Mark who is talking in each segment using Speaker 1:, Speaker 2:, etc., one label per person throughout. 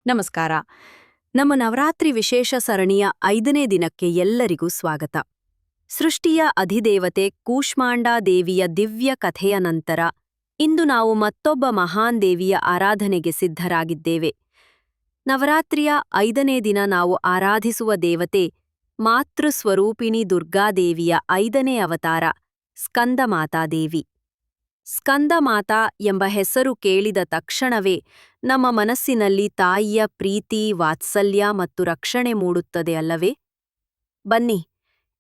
Speaker 1: ನಮಸ್ಕಾರ. ನಮ್ಮ ನವರಾತ್ರಿ ವಿಶೇಷ ಸರಣಿಯ 5ನೇ ದಿನಕ್ಕೆ ಎಲ್ಲರಿಗೂ ಸ್ವಾಗತ. ಸೃಷ್ಟಿಯ ಅಧಿದೇವತೆ ಕೂಷ್ಮಾಂಡಾ ದೇವಿಯ ದಿವ್ಯ ಕಥೆಯ ನಂತರ ಇಂದು ನಾವು ಮತ್ತೊಬ್ಬ ಮಹಾನ್ ದೇವಿಯ ಆರಾಧನೆಗೆ ಸಿದ್ಧರಾಗಿದ್ದೇವೆ. ನವರಾತ್ರಿಯ 5ನೇ ದಿನ ನಾವು ಆರಾಧಿಸುವ ದೇವತೆ ಮಾತೃಸ್ವರೂಪಿಣಿ ದುರ್ಗಾದೇವಿಯ 5ನೇ ಅವತಾರ ಸ್ಕಂದಮಾತಾದೇವಿ. ಸ್ಕಂದಮಾತಾ ಎಂಬ ಹೆಸರು ಕೇಳಿದ ತಕ್ಷಣವೇ ನಮ್ಮ ಮನಸ್ಸಿನಲ್ಲಿ ತಾಯಿಯ ಪ್ರೀತಿ, ವಾತ್ಸಲ್ಯ ಮತ್ತು ರಕ್ಷಣೆ ಮೂಡುತ್ತದೆ ಅಲ್ಲವೇ? ಬನ್ನಿ,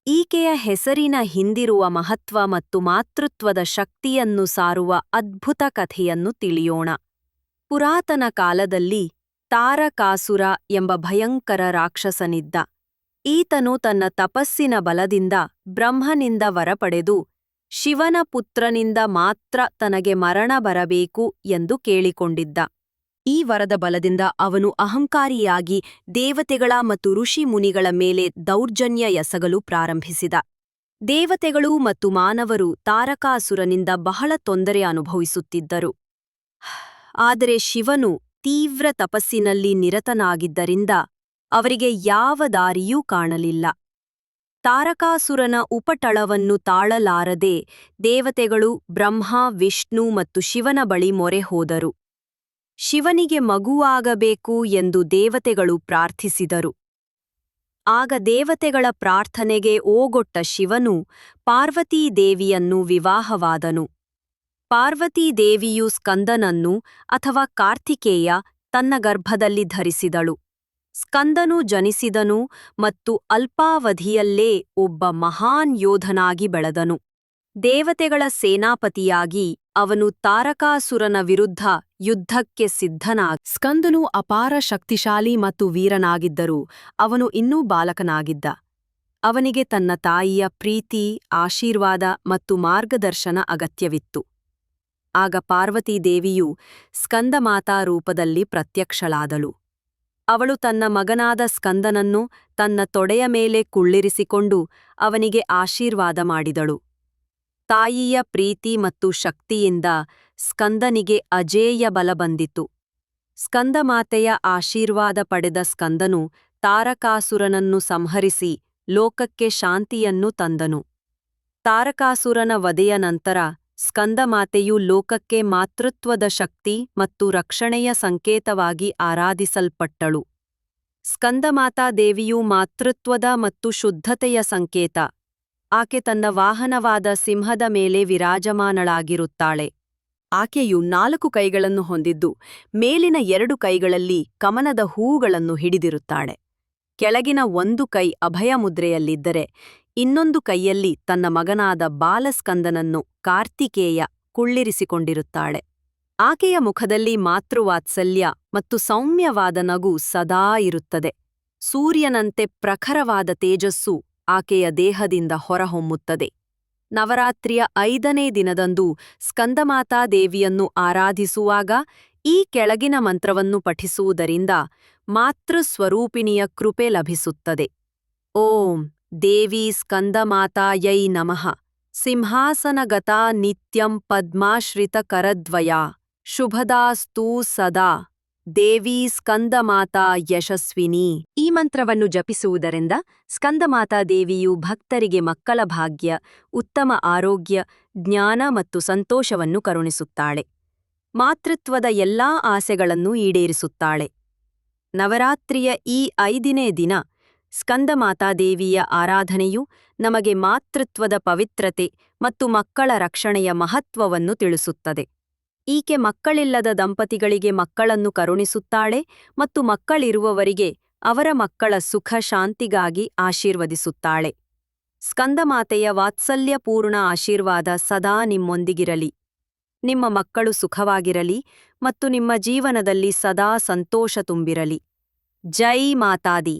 Speaker 1: ಈಕೆಯ ಹೆಸರಿನ ಹಿಂದಿರುವ ಮಹತ್ವ ಮತ್ತು ಮಾತೃತ್ವದ ಶಕ್ತಿಯನ್ನು ಸಾರುವ ಅದ್ಭುತ ಕಥೆಯನ್ನು ತಿಳಿಯೋಣ. ಪುರಾತನ ಕಾಲದಲ್ಲಿ ತಾರಕಾಸುರ ಎಂಬ ಭಯಂಕರ ರಾಕ್ಷಸನಿದ್ದ. ಈತನು ತನ್ನ ತಪಸ್ಸಿನ ಬಲದಿಂದ ಬ್ರಹ್ಮನಿಂದ ವರ ಪಡೆದು ಶಿವನ ಪುತ್ರನಿಂದ ಮಾತ್ರ ತನಗೆ ಮರಣ ಬರಬೇಕು ಎಂದು ಕೇಳಿಕೊಂಡಿದ್ದ. ಈ ವರದ ಬಲದಿಂದ ಅವನು ಅಹಂಕಾರಿಯಾಗಿ ದೇವತೆಗಳ ಮತ್ತು ಋಷಿ ಮುನಿಗಳ ಮೇಲೆ ದೌರ್ಜನ್ಯ ಎಸಗಲು ಪ್ರಾರಂಭಿಸಿದ. ದೇವತೆಗಳು ಮತ್ತು ಮಾನವರು ತಾರಕಾಸುರನಿಂದ ಬಹಳ ತೊಂದರೆ ಅನುಭವಿಸುತ್ತಿದ್ದರು. ಆದರೆ ಶಿವನು ತೀವ್ರ ತಪಸ್ಸಿನಲ್ಲಿ ನಿರತನಾಗಿದ್ದರಿಂದ ಅವರಿಗೆ ಯಾವ ದಾರಿಯೂ ಕಾಣಲಿಲ್ಲ. ತಾರಕಾಸುರನ ಉಪಟಳವನ್ನು ತಾಳಲಾರದೆ ದೇವತೆಗಳು ಬ್ರಹ್ಮ, ವಿಷ್ಣು ಮತ್ತು ಶಿವನ ಬಳಿ ಮೊರೆ ಹೋದರು. ಶಿವನಿಗೆ ಮಗುವಾಗಬೇಕು ಎಂದು ದೇವತೆಗಳು ಪ್ರಾರ್ಥಿಸಿದರು. ಆಗ ದೇವತೆಗಳ ಪ್ರಾರ್ಥನೆಗೆ ಓಗೊಟ್ಟ ಶಿವನು ಪಾರ್ವತೀದೇವಿಯನ್ನು ವಿವಾಹವಾದನು. ಪಾರ್ವತೀದೇವಿಯು ಸ್ಕಂದನನ್ನು ಅಥವಾ ಕಾರ್ತಿಕೇಯ ತನ್ನ ಗರ್ಭದಲ್ಲಿ ಧರಿಸಿದಳು. ಸ್ಕಂದನು ಜನಿಸಿದನು ಮತ್ತು ಅಲ್ಪಾವಧಿಯಲ್ಲೇ ಒಬ್ಬ ಮಹಾನ್ ಯೋಧನಾಗಿ ಬೆಳೆದನು. ದೇವತೆಗಳ ಸೇನಾಪತಿಯಾಗಿ ಅವನು ತಾರಕಾಸುರನ ವಿರುದ್ಧ ಯುದ್ಧಕ್ಕೆ ಸಿದ್ಧನಾದ. ಸ್ಕಂದನು ಅಪಾರ ಶಕ್ತಿಶಾಲಿ ಮತ್ತು ವೀರನಾಗಿದ್ದರೂ ಅವನು ಇನ್ನೂ ಬಾಲಕನಾಗಿದ್ದ. ಅವನಿಗೆ ತನ್ನ ತಾಯಿಯ ಪ್ರೀತಿ, ಆಶೀರ್ವಾದ ಮತ್ತು ಮಾರ್ಗದರ್ಶನ ಅಗತ್ಯವಿತ್ತು. ಆಗ ಪಾರ್ವತೀದೇವಿಯು ಸ್ಕಂದಮಾತಾ ರೂಪದಲ್ಲಿ ಪ್ರತ್ಯಕ್ಷಳಾದಳು. ಅವಳು ತನ್ನ ಮಗನಾದ ಸ್ಕಂದನನ್ನು ತನ್ನ ತೊಡೆಯ ಮೇಲೆ ಕುಳ್ಳಿರಿಸಿಕೊಂಡು ಅವನಿಗೆ ಆಶೀರ್ವಾದ ಮಾಡಿದಳು. ತಾಯಿಯ ಪ್ರೀತಿ ಮತ್ತು ಶಕ್ತಿಯಿಂದ ಸ್ಕಂದನಿಗೆ ಅಜೇಯ ಬಲ ಬಂದಿತು. ಸ್ಕಂದಮಾತೆಯ ಆಶೀರ್ವಾದ ಪಡೆದ ಸ್ಕಂದನು ತಾರಕಾಸುರನನ್ನು ಸಂಹರಿಸಿ ಲೋಕಕ್ಕೆ ಶಾಂತಿಯನ್ನು ತಂದನು. ತಾರಕಾಸುರನ ವಧೆಯ ನಂತರ ಸ್ಕಂದಮಾತೆಯು ಲೋಕಕ್ಕೆ ಮಾತೃತ್ವದ ಶಕ್ತಿ ಮತ್ತು ರಕ್ಷಣೆಯ ಸಂಕೇತವಾಗಿ ಆರಾಧಿಸಲ್ಪಟ್ಟಳು. ಸ್ಕಂದಮಾತಾ ದೇವಿಯು ಮಾತೃತ್ವದ ಮತ್ತು ಶುದ್ಧತೆಯ ಸಂಕೇತ. ಆಕೆ ತನ್ನ ವಾಹನವಾದ ಸಿಂಹದ ಮೇಲೆ ವಿರಾಜಮಾನಳಾಗಿರುತ್ತಾಳೆ. ಆಕೆಯು 4 ಕೈಗಳನ್ನು ಹೊಂದಿದ್ದು ಮೇಲಿನ 2 ಕೈಗಳಲ್ಲಿ ಕಮಲದ ಹೂಗಳನ್ನು ಹಿಡಿದಿರುತ್ತಾಳೆ. ಕೆಳಗಿನ 1 ಕೈ ಅಭಯ ಮುದ್ರೆಯಲ್ಲಿದ್ದರೆ ಇನ್ನೊಂದು ಕೈಯಲ್ಲಿ ತನ್ನ ಮಗನಾದ ಬಾಲಸ್ಕಂದನನ್ನು ಕಾರ್ತಿಕೇಯ ಕುಳ್ಳಿರಿಸಿಕೊಂಡಿರುತ್ತಾಳೆ. ಆಕೆಯ ಮುಖದಲ್ಲಿ ಮಾತೃವಾತ್ಸಲ್ಯ ಮತ್ತು ಸೌಮ್ಯವಾದ ನಗು ಸದಾ ಇರುತ್ತದೆ. ಸೂರ್ಯನಂತೆ ಪ್ರಖರವಾದ ತೇಜಸ್ಸು ಆಕೆಯ ದೇಹದಿಂದ ಹೊರಹೊಮ್ಮುತ್ತದೆ. ನವರಾತ್ರಿಯ 5ನೇ ದಿನದಂದು ಸ್ಕಂದಮಾತಾ ದೇವಿಯನ್ನು ಆರಾಧಿಸುವಾಗ ಈ ಕೆಳಗಿನ ಮಂತ್ರವನ್ನು ಪಠಿಸುವುದರಿಂದ ಮಾತೃಸ್ವರೂಪಿಣಿಯ ಕೃಪೆ ಲಭಿಸುತ್ತದೆ. ಓಂ ದೇವಿ ಸ್ಕಂದಮಾತಾಯೈ ನಮಃ. ಸಿಂಹಾಸನಗತಾ ನಿತ್ಯಂ ಪದ್ಮಾಶ್ರಿತ ಕರದ್ವಯಾ. ಶುಭದಾಸ್ತೂ ಸದಾ. ದೇವಿ ಸ್ಕಂದಮಾತಾ ಯಶಸ್ವಿನಿ. ಈ ಮಂತ್ರವನ್ನು ಜಪಿಸುವುದರಿಂದ ಸ್ಕಂದಮಾತಾ ದೇವಿಯು ಭಕ್ತರಿಗೆ ಮಕ್ಕಳ ಭಾಗ್ಯ, ಉತ್ತಮ ಆರೋಗ್ಯ, ಜ್ಞಾನ ಮತ್ತು ಸಂತೋಷವನ್ನು ಕರುಣಿಸುತ್ತಾಳೆ. ಮಾತೃತ್ವದ ಎಲ್ಲಾ ಆಸೆಗಳನ್ನು ಈಡೇರಿಸುತ್ತಾಳೆ. ನವರಾತ್ರಿಯ ಈ 5ನೇ ದಿನ ಸ್ಕಂದಮಾತಾದೇವಿಯ ಆರಾಧನೆಯು ನಮಗೆ ಮಾತೃತ್ವದ ಪವಿತ್ರತೆ ಮತ್ತು ಮಕ್ಕಳ ರಕ್ಷಣೆಯ ಮಹತ್ವವನ್ನು ತಿಳಿಸುತ್ತದೆ. ಈಕೆ ಮಕ್ಕಳಿಲ್ಲದ ದಂಪತಿಗಳಿಗೆ ಮಕ್ಕಳನ್ನು ಕರುಣಿಸುತ್ತಾಳೆ ಮತ್ತು ಮಕ್ಕಳಿರುವವರಿಗೆ ಅವರ ಮಕ್ಕಳ ಸುಖ ಶಾಂತಿಗಾಗಿ ಆಶೀರ್ವದಿಸುತ್ತಾಳೆ. ಸ್ಕಂದಮಾತೆಯ ವಾತ್ಸಲ್ಯಪೂರ್ಣ ಆಶೀರ್ವಾದ ಸದಾ ನಿಮ್ಮೊಂದಿಗಿರಲಿ. ನಿಮ್ಮ ಮಕ್ಕಳು ಸುಖವಾಗಿರಲಿ ಮತ್ತು ನಿಮ್ಮ ಜೀವನದಲ್ಲಿ ಸದಾ ಸಂತೋಷ ತುಂಬಿರಲಿ. ಜೈ ಮಾತಾದಿ.